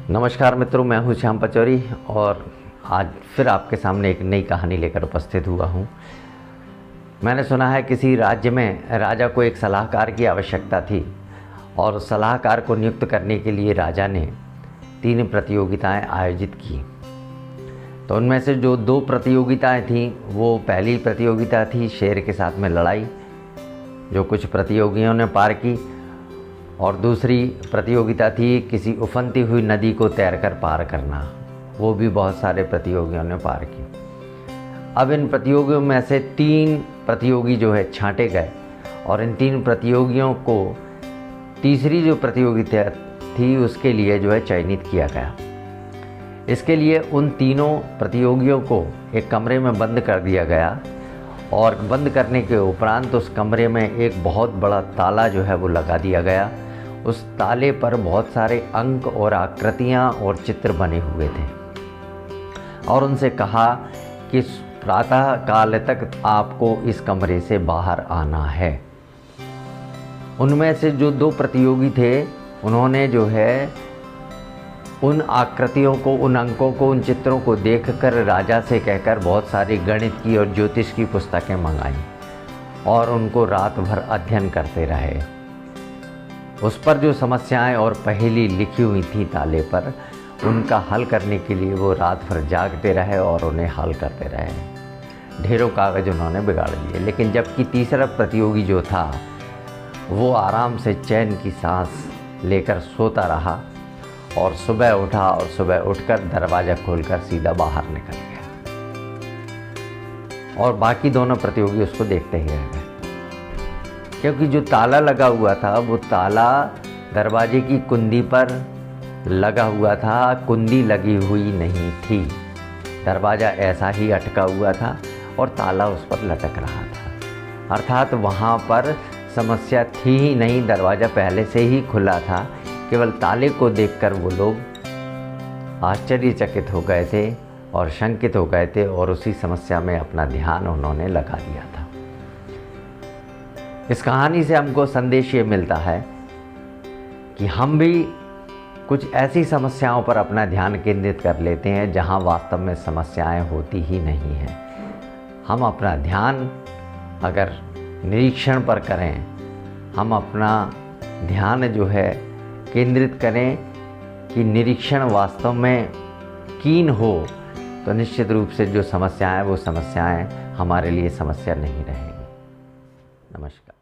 नमस्कार मित्रों, मैं हूं श्याम पचौरी और आज फिर आपके सामने एक नई कहानी लेकर उपस्थित हुआ हूं। मैंने सुना है किसी राज्य में राजा को एक सलाहकार की आवश्यकता थी और उस सलाहकार को नियुक्त करने के लिए राजा ने 3 प्रतियोगिताएं आयोजित की। तो उनमें से जो 2 प्रतियोगिताएं थीं, वो पहली प्रतियोगिता थी शेर के साथ में लड़ाई, जो कुछ प्रतियोगियों ने पार की, और दूसरी प्रतियोगिता थी किसी उफनती हुई नदी को तैरकर पार करना, वो भी बहुत सारे प्रतियोगियों ने पार की। अब इन प्रतियोगियों में से 3 प्रतियोगी जो है छांटे गए और इन 3 प्रतियोगियों को तीसरी जो प्रतियोगिता थी उसके लिए जो है चयनित किया गया। इसके लिए उन तीनों प्रतियोगियों को एक कमरे में बंद कर दिया गया और बंद करने के उपरांत उस कमरे में एक बहुत बड़ा ताला जो है वो लगा दिया गया। उस ताले पर बहुत सारे अंक और आकृतियाँ और चित्र बने हुए थे और उनसे कहा कि प्रातः काल तक आपको इस कमरे से बाहर आना है। उनमें से जो 2 प्रतियोगी थे, उन्होंने जो है उन आकृतियों को, उन अंकों को, उन चित्रों को देखकर राजा से कहकर बहुत सारी गणित की और ज्योतिष की पुस्तकें मंगाई और उनको रात भर अध्ययन करते रहे। उस पर जो समस्याएं और पहेली लिखी हुई थी ताले पर, उनका हल करने के लिए वो रात भर जागते रहे और उन्हें हल करते रहे। ढेरों कागज उन्होंने बिगाड़ दिए, लेकिन जबकि तीसरा प्रतियोगी जो था वो आराम से चैन की सांस लेकर सोता रहा और सुबह उठा और सुबह उठकर दरवाज़ा खोलकर सीधा बाहर निकल गया और बाकी दोनों प्रतियोगी उसको देखते ही रह गए, क्योंकि जो ताला लगा हुआ था वो ताला दरवाजे की कुंडी पर लगा हुआ था, कुंडी लगी हुई नहीं थी। दरवाज़ा ऐसा ही अटका हुआ था और ताला उस पर लटक रहा था, अर्थात वहाँ पर समस्या थी ही नहीं, दरवाज़ा पहले से ही खुला था। केवल ताले को देखकर वो लोग आश्चर्यचकित हो गए थे और शंकित हो गए थे और उसी समस्या में अपना ध्यान उन्होंने लगा दिया था। इस कहानी से हमको संदेश ये मिलता है कि हम भी कुछ ऐसी समस्याओं पर अपना ध्यान केंद्रित कर लेते हैं जहां वास्तव में समस्याएं होती ही नहीं हैं। हम अपना ध्यान अगर निरीक्षण पर करें, हम अपना ध्यान जो है केंद्रित करें कि निरीक्षण वास्तव में कीन हो, तो निश्चित रूप से जो समस्याएं वो समस्याएं हमारे लिए समस्या नहीं रहेंगी। नमस्कार।